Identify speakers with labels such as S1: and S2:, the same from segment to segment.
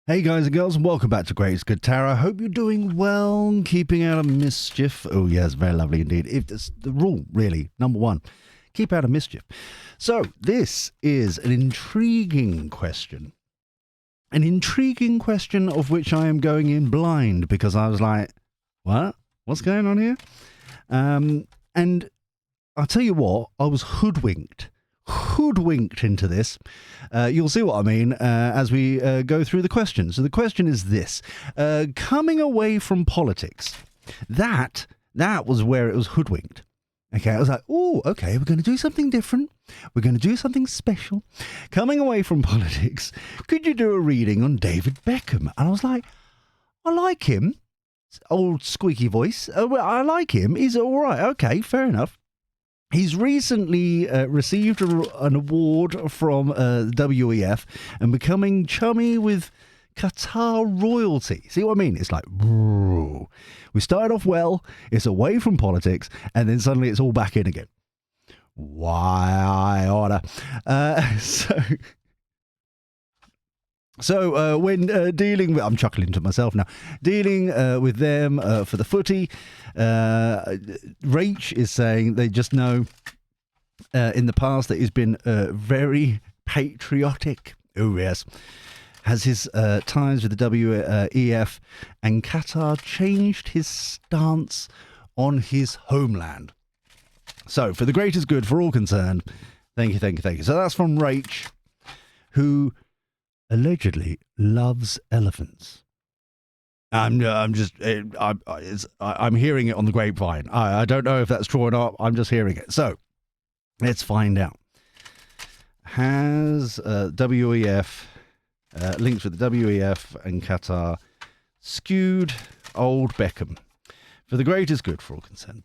S1: Hey guys and girls, and welcome back to Greatest Qatar. I hope you're doing well, keeping out of mischief. Oh yes, very lovely indeed. If that's the rule, really, number one, keep out of mischief. So this is an intriguing question. An intriguing question of which I am going in blind because I was like, what? What's going on here? And I'll tell you what, I was hoodwinked into this. You'll see what I mean as we go through the question. So the question is this. Coming away from politics, that was where it was hoodwinked. Okay, I was like, oh, okay, we're going to do something different. We're going to do something special. Coming away from politics, could you do a reading on David Beckham? And I was like, I like him. Old squeaky voice. I like him. He's all right. Okay, fair enough. He's recently received an award from WEF and becoming chummy with Qatar royalty. See what I mean? It's like, we started off well, it's away from politics, and then suddenly it's all back in again. Why I order. So when dealing with, I'm chuckling to myself now, dealing with them for the footy, Rach is saying they just know in the past that he's been very patriotic. Oh, yes. Has his ties with the WEF and Qatar changed his stance on his homeland? So, for the greatest good for all concerned, thank you. So that's from Rach, who allegedly loves elephants. I'm hearing it on the grapevine. I don't know if that's true or not. I'm just hearing it. So let's find out. Has WEF links with the WEF and Qatar skewed old Beckham for the greatest good for all concerned?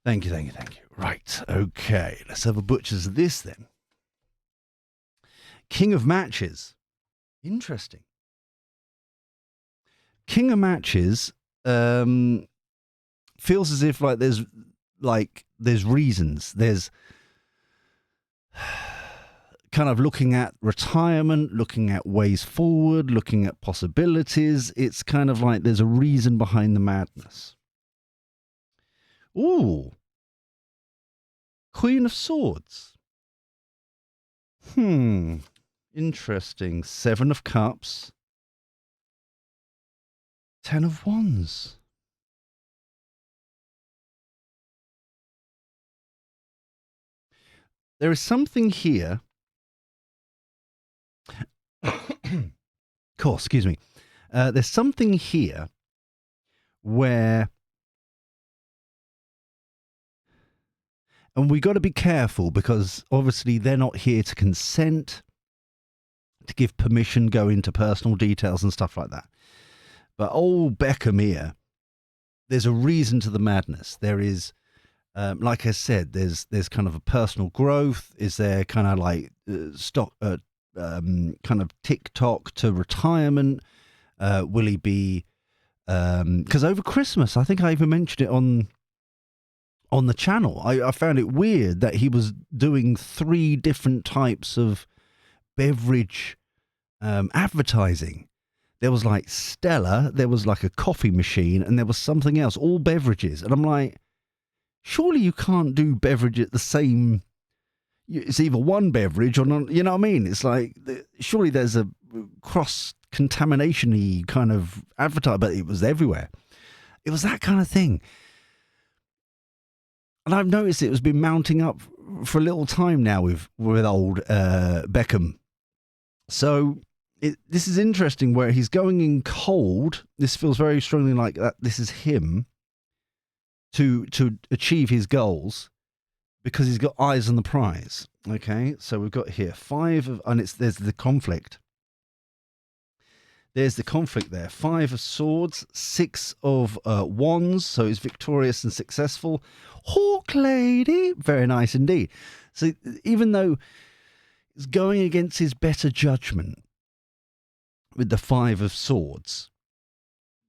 S1: Thank you. Right. Okay. Let's have a butcher's of this then. King of Matches. Interesting. King of Matches feels as if there's reasons. There's kind of looking at retirement, looking at ways forward, looking at possibilities. It's kind of like there's a reason behind the madness. Ooh. Queen of Swords. Interesting. 7 of Cups. 10 of Wands. There is something here. Cool, excuse me. There's something here where, and we got to be careful because obviously they're not here to consent, to give permission, go into personal details and stuff like that. But old Beckham here, there's a reason to the madness. There is, like I said, there's kind of a personal growth. Is there kind of like kind of TikTok to retirement? Will he be? Because over Christmas, I think I even mentioned it on the channel. I found it weird that he was doing 3 different types of beverage advertising. There was like Stella, there was like a coffee machine, and there was something else, all beverages. And I'm like, surely you can't do beverage at the same. It's either one beverage or not. You know what I mean? It's like, surely there's a cross-contamination-y kind of advertising, but it was everywhere. It was that kind of thing. And I've noticed it has been mounting up for a little time now with old Beckham. So this is interesting where he's going in cold. This feels very strongly like that. This is him to achieve his goals because he's got eyes on the prize. Okay, so we've got here 5 of, and there's the conflict. There's the conflict there. 5 of Swords, 6 of Wands, so he's victorious and successful. Hawk Lady, very nice indeed. So even though it's going against his better judgment with the 5 of Swords,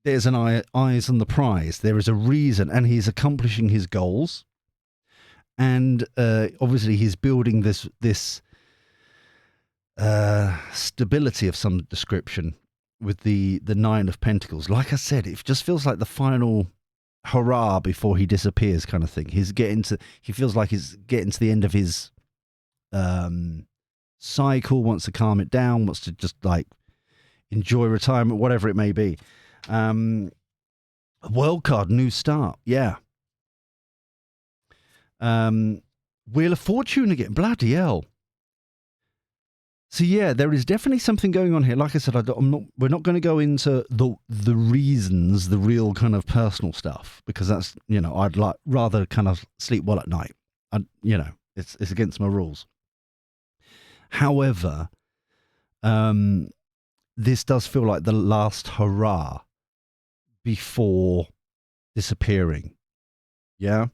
S1: there's an eyes on the prize. There is a reason, and he's accomplishing his goals. And obviously he's building this stability of some description with the Nine of Pentacles. Like I said, it just feels like the final hurrah before he disappears kind of thing. He feels like he's getting to the end of his cycle, wants to calm it down, wants to just like enjoy retirement, whatever it may be. World card, new start. Yeah. Wheel of Fortune again. Bloody hell. So yeah, there is definitely something going on here. Like I said, we're not going to go into the reasons, the real kind of personal stuff, because that's, I'd rather kind of sleep well at night. It's against my rules. However, this does feel like the last hurrah before disappearing. Yeah.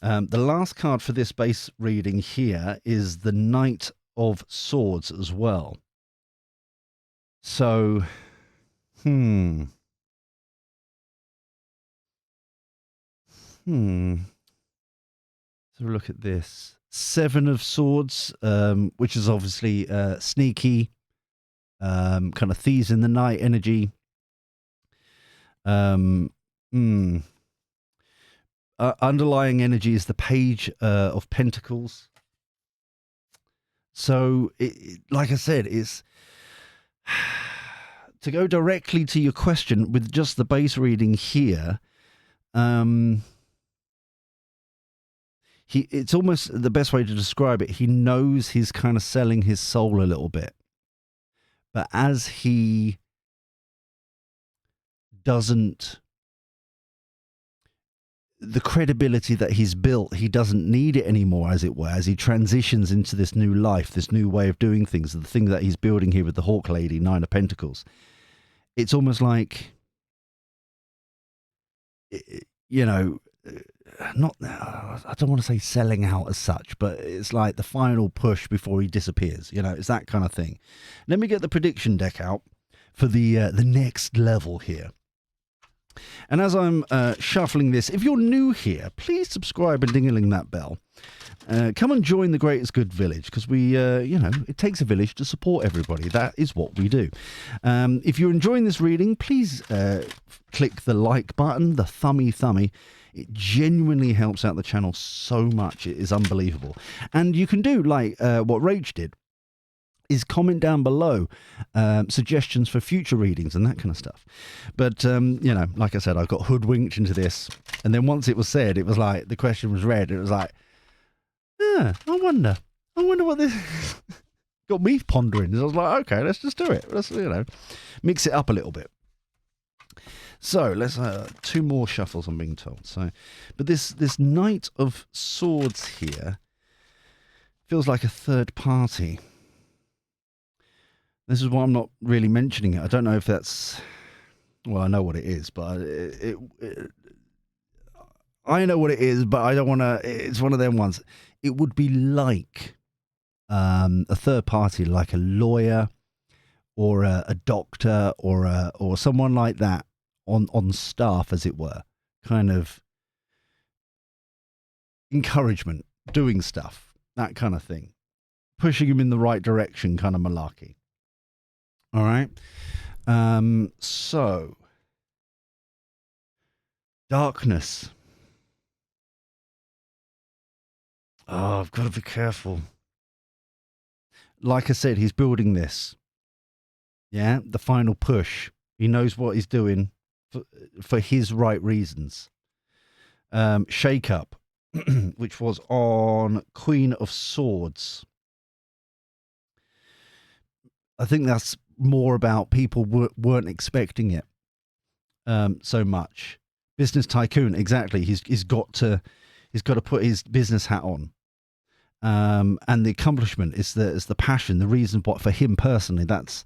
S1: The last card for this base reading here is the Knight of Swords as well. So, Let's have a look at this. Seven of Swords, which is obviously sneaky, kind of thieves in the night energy. Underlying energy is the Page of Pentacles. So, like I said, it's to go directly to your question with just the base reading here. It's almost the best way to describe it. He knows he's kind of selling his soul a little bit, but as he doesn't, the credibility that he's built, he doesn't need it anymore, as it were, as he transitions into this new life, this new way of doing things, the thing that he's building here with the Hawk Lady, Nine of Pentacles. It's almost like, not, I don't want to say selling out as such, but it's like the final push before he disappears. It's that kind of thing. Let me get the prediction deck out for the next level here. And as I'm shuffling this, if you're new here, please subscribe and ding-a-ling that bell. Come and join the Greatest Good Village, because we, it takes a village to support everybody. That is what we do. If you're enjoying this reading, please click the like button, the thummy. It genuinely helps out the channel so much. It is unbelievable. And you can do like what Rach did, is comment down below suggestions for future readings and that kind of stuff. But, like I said, I got hoodwinked into this. And then once it was said, it was like, the question was read. It was like, I wonder what this got me pondering. So I was like, okay, let's just do it. Let's, mix it up a little bit. So let's two more shuffles, I'm being told. So, but this Knight of Swords here feels like a third party. This is why I'm not really mentioning it. I don't know if that's, well, I know what it is, but I know what it is, but I don't want to. It's one of them ones. It would be like a third party, like a lawyer or a doctor or someone like that on staff, as it were, kind of encouragement, doing stuff, that kind of thing, pushing him in the right direction, kind of malarkey. All right. So darkness. Oh, I've got to be careful. Like I said, he's building this. Yeah, the final push. He knows what he's doing for his right reasons. Shake up, which was on Queen of Swords. I think that's more about people weren't expecting it so much. Business tycoon, exactly. He's got to put his business hat on, and the accomplishment is the passion, the reason. What for him personally, that's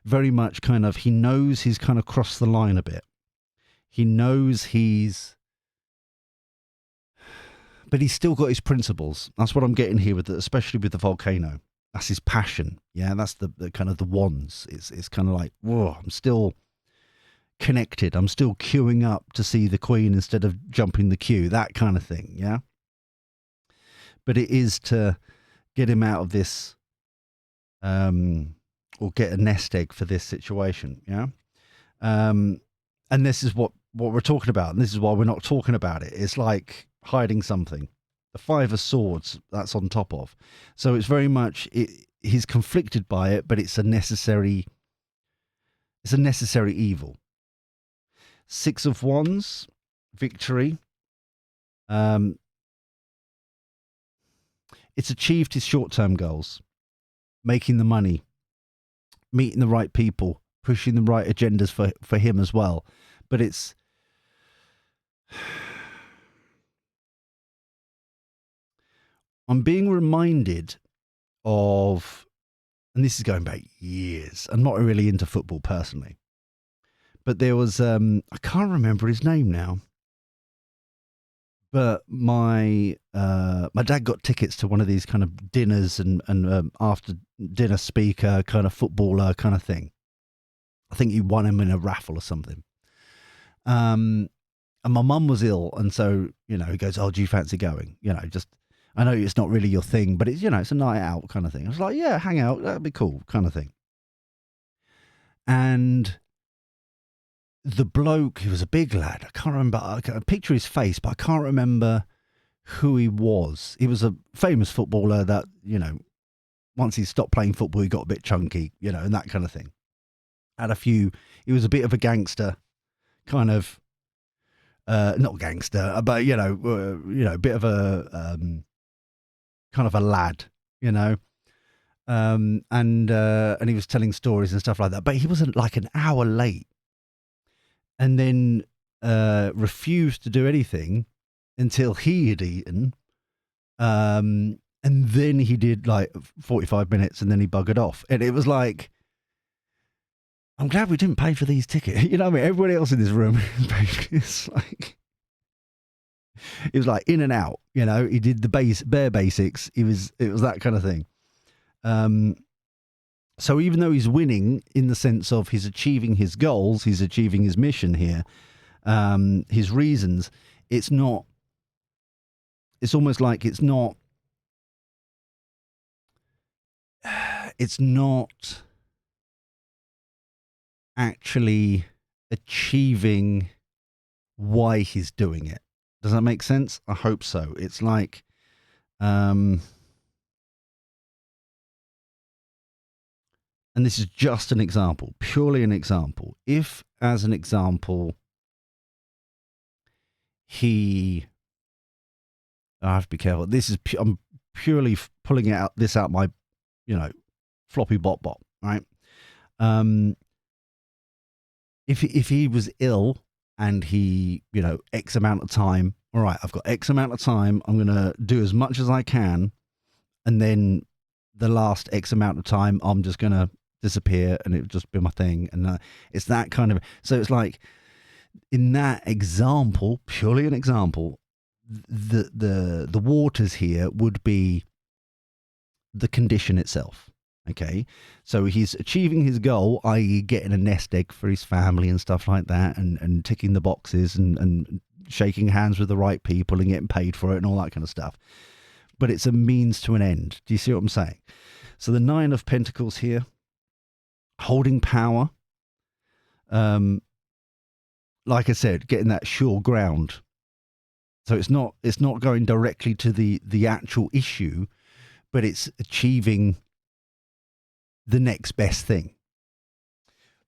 S1: very much kind of, he knows he's kind of crossed the line a bit. He knows but he's still got his principles. That's what I'm getting here with especially with the volcano. That's his passion. Yeah, that's the kind of the wands. It's kind of like, whoa, I'm still connected. I'm still queuing up to see the queen instead of jumping the queue, that kind of thing. Yeah. But it is to get him out of this or get a nest egg for this situation. Yeah. And this is what we're talking about, and this is why we're not talking about it. It's like hiding something. The Five of Swords, that's on top of. So it's very much he's conflicted by it, but it's a necessary evil. Six of Wands, victory. It's achieved his short-term goals, making the money, meeting the right people, pushing the right agendas for him as well. But it's I'm being reminded of, and this is going back years. I'm not really into football personally, but there was I can't remember his name now. But my dad got tickets to one of these kind of dinners and after dinner speaker kind of footballer kind of thing. I think he won him in a raffle or something. And my mum was ill, and so he goes, "Oh, do you fancy going? Just I know it's not really your thing, but it's it's a night out kind of thing." I was like, "Yeah, hang out, that'd be cool," kind of thing. And the bloke, he was a big lad. I can't remember. I can picture his face, but I can't remember who he was. He was a famous footballer that, once he stopped playing football, he got a bit chunky, and that kind of thing. He was a bit of a gangster, kind of, not gangster, but, a bit of a, kind of a lad, and he was telling stories and stuff like that. But he wasn't like an hour late. And then refused to do anything until he had eaten. And then he did like 45 minutes and then he buggered off. And it was like, I'm glad we didn't pay for these tickets. You know what I mean? Everybody else in this room, it's like, it was like in and out, he did the bare basics. It was that kind of thing. So even though he's winning in the sense of he's achieving his goals, he's achieving his mission here, his reasons, it's almost like it's not actually achieving why he's doing it. Does that make sense? I hope so. It's like, and this is just an example, purely an example. If, as an example, I have to be careful. I'm purely pulling this out my, floppy bot, right? If he was ill and he, X amount of time, all right, I've got X amount of time, I'm going to do as much as I can, and then the last X amount of time, I'm just going to disappear and it would just be my thing. And it's that kind of, so it's like, in that example, purely an example, the waters here would be the condition itself. Okay, so he's achieving his goal, i.e. getting a nest egg for his family and stuff like that, and ticking the boxes and shaking hands with the right people and getting paid for it and all that kind of stuff. But it's a means to an end. Do you see what I'm saying? So the Nine of Pentacles here, holding power, like I said, getting that sure ground. So it's not going directly to the actual issue, but it's achieving the next best thing.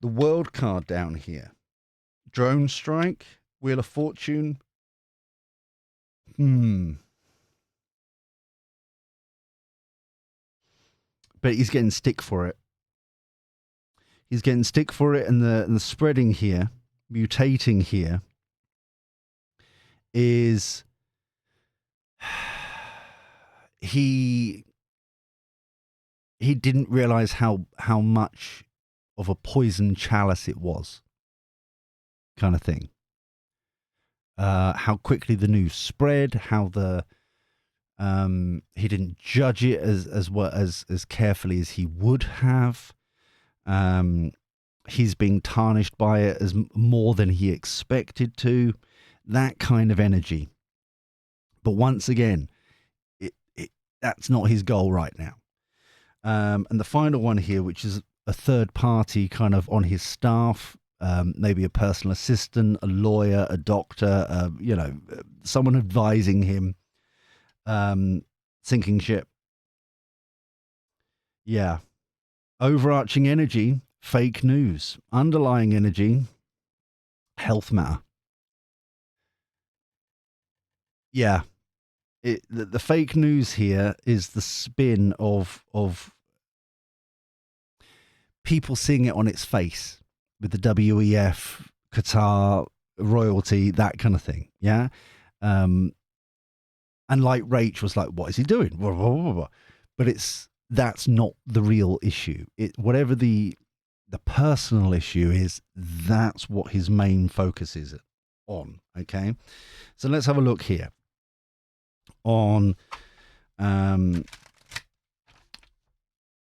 S1: The World card down here, drone strike, Wheel of Fortune. But he's getting stick for it. He's getting stick for it, and the spreading here, mutating here, is he didn't realize how much of a poison chalice it was, kind of thing. How quickly the news spread, how he didn't judge it as carefully as he would have. He's being tarnished by it as more than he expected to. That kind of energy. But once again, that's not his goal right now. And the final one here, which is a third party kind of on his staff, maybe a personal assistant, a lawyer, a doctor, someone advising him, sinking ship. Yeah. Overarching energy, fake news. Underlying energy, health matter. Yeah. The fake news here is the spin of people seeing it on its face with the WEF, Qatar, royalty, that kind of thing. Yeah. And like Rach was like, what is he doing? Blah, blah, blah, blah. But that's not the real issue. Whatever the personal issue is, that's what his main focus is on. Okay. So let's have a look here on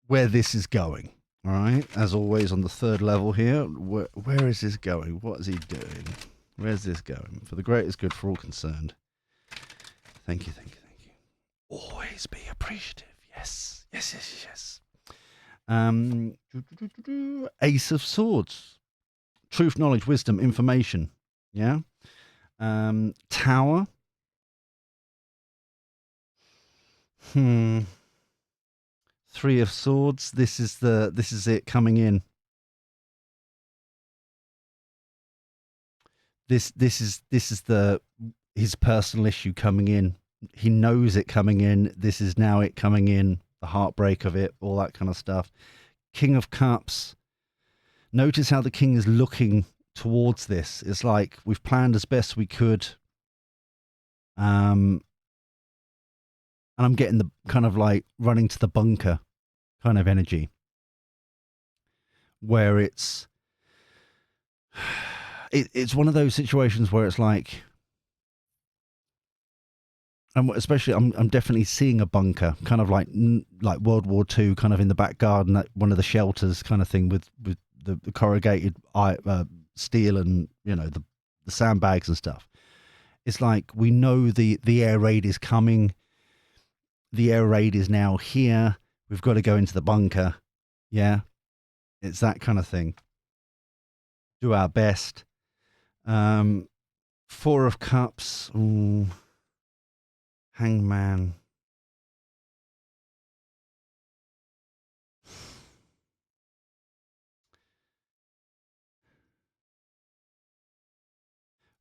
S1: where this is going. All right, as always on the third level here. Where is this going? What is he doing? Where's this going? For the greatest good for all concerned. Thank you. Always be appreciative. Yes. Ace of Swords. Truth, knowledge, wisdom, information. Yeah. Tower. Three of Swords. This is it coming in. This is his personal issue coming in. He knows it coming in. This is now it coming in. The heartbreak of it, all that kind of stuff. King of Cups. Notice how the king is looking towards this. It's like we've planned as best we could. And I'm getting the kind of like running to the bunker kind of energy where it's one of those situations where it's like, and especially I'm definitely seeing a bunker kind of like World War II kind of in the back garden at one of the shelters kind of thing with the corrugated steel and, the sandbags and stuff. It's like we know the air raid is coming. The air raid is now here. We've got to go into the bunker. Yeah. It's that kind of thing. Do our best. Four of Cups. Ooh. Hangman.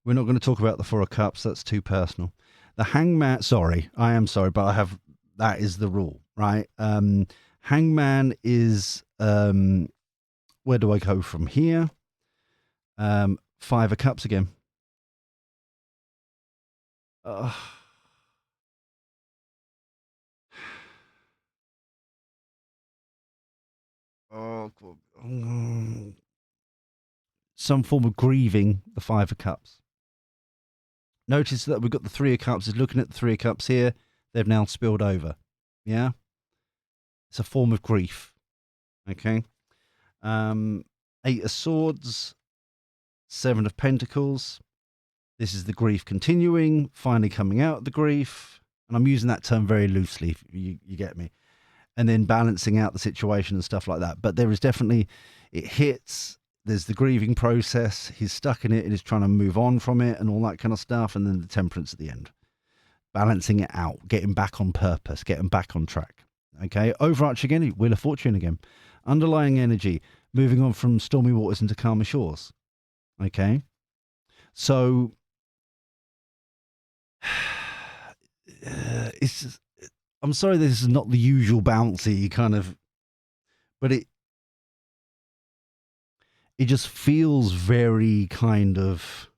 S1: We're not going to talk about the Four of Cups. That's too personal. The Hangman. I am sorry, but that is the rule, right? Hangman is, where do I go from here? Five of Cups again. Some form of grieving the Five of Cups. Notice that we've got the Three of Cups is looking at the Three of Cups here. They've now spilled over. Yeah? It's a form of grief. Okay? Eight of Swords. Seven of Pentacles. This is the grief continuing, finally coming out of the grief. And I'm using that term very loosely, if you get me. And then balancing out the situation and stuff like that. But there is definitely, it hits, there's the grieving process, he's stuck in it and he's trying to move on from it and all that kind of stuff. And then the temperance at the end. Balancing it out, getting back on purpose, getting back on track. Okay, overarching energy, Wheel of Fortune again. Underlying energy, moving on from stormy waters into calmer shores. Okay, so it's just, I'm sorry this is not the usual bouncy kind of, but it just feels very kind of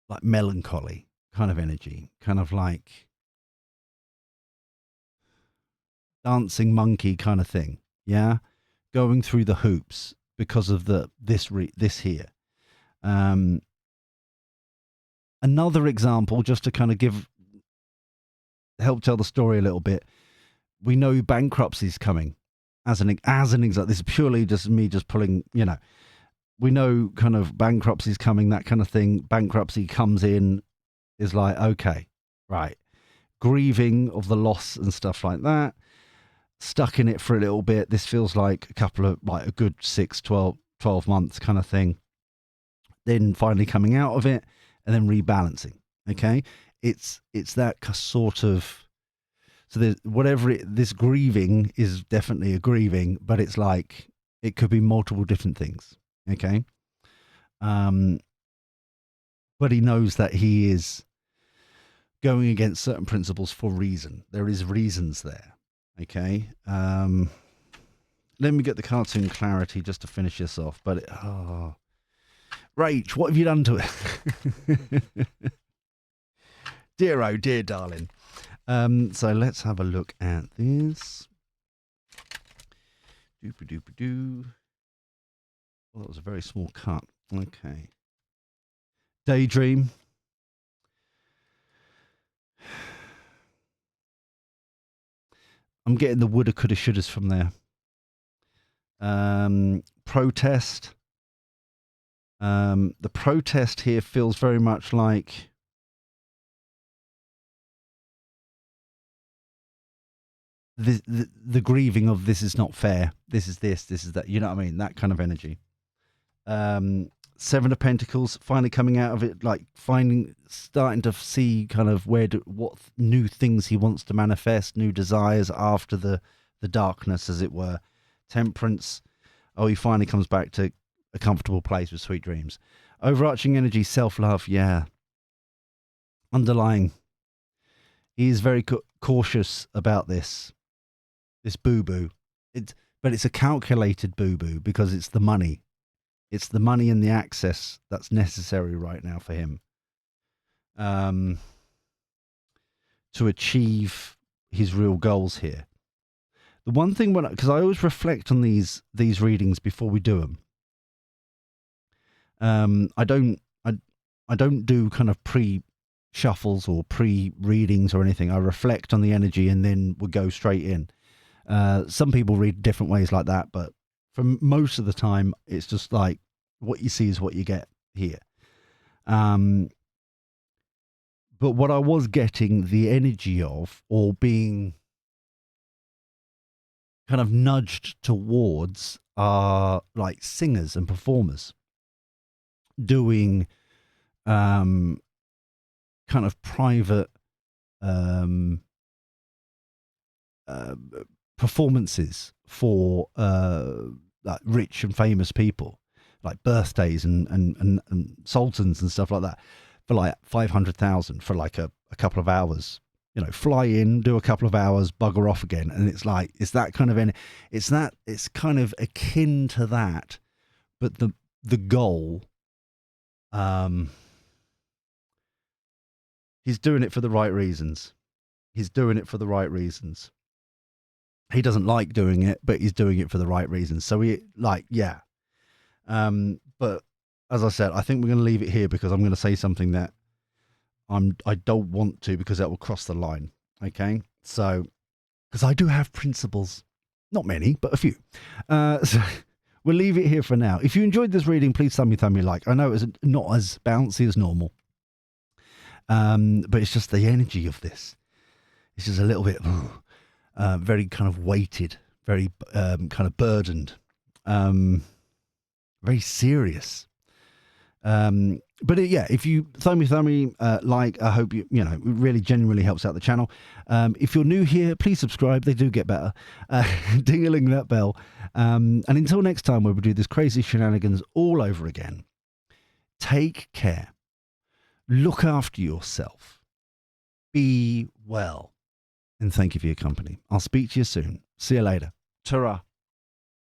S1: like melancholy kind of energy, kind of like dancing monkey kind of thing. Yeah, going through the hoops because of this here. Another example, just to kind of help tell the story a little bit. We know bankruptcy is coming as an example. This is purely just me just pulling, we know kind of bankruptcy is coming, that kind of thing. Bankruptcy comes in, is like, okay, right, grieving of the loss and stuff like that. Stuck in it for a little bit. This feels like a good 6, 12 months kind of thing. Then finally coming out of it and then rebalancing. Okay. It's that sort of, so there's this grieving is definitely a grieving, but it's like, it could be multiple different things. Okay. But he knows that he is going against certain principles for reason. There is reasons there. Okay. Let me get the cartoon clarity just to finish this off. But Rach, what have you done to it? Dear, oh dear, darling. So let's have a look at this. Doop-a-doop-a-doo. Well, that was a very small cut. Okay. Daydream. I'm getting the woulda, coulda, shouldas from there. Protest. The protest here feels very much like the grieving of this is not fair. This is that. You know what I mean? That kind of energy. Seven of Pentacles, finally coming out of it, like starting to see kind of what new things he wants to manifest, new desires after the darkness, as it were. Temperance. Oh, he finally comes back to a comfortable place with sweet dreams. Overarching energy, self-love, yeah. Underlying. He is very cautious about this boo-boo. But it's a calculated boo-boo because it's the money. It's the money and the access that's necessary right now for him to achieve his real goals here. The one thing, because I always reflect on these readings before we do them. I don't do kind of pre-shuffles or pre-readings or anything. I reflect on the energy and then we go straight in. Some people read different ways like that, but for most of the time, it's just like what you see is what you get here. But what I was getting the energy of, or being kind of nudged towards, are like singers and performers doing kind of private performances for like rich and famous people, like birthdays and sultans and stuff like that, for like 500,000 for like a couple of hours. You know, fly in, do a couple of hours, bugger off again, and it's like it's that kind of it's kind of akin to that, but the goal. He's doing it for the right reasons. He doesn't like doing it, but he's doing it for the right reasons. So yeah. But as I said, I think we're going to leave it here because I'm going to say something that I don't want to, because that will cross the line. Okay. So, because I do have principles, not many, but a few. So we'll leave it here for now. If you enjoyed this reading, please thumb me like. I know it's not as bouncy as normal. But it's just the energy of this. It's just a little bit very kind of weighted, very kind of burdened, very serious. But yeah, if you thumb me like, I hope it really genuinely helps out the channel. If you're new here, please subscribe. They do get better. Ding-a-ling that bell. And until next time, where we do this crazy shenanigans all over again, take care. Look after yourself. Be well. And thank you for your company. I'll speak to you soon. See you later. Ta-ra.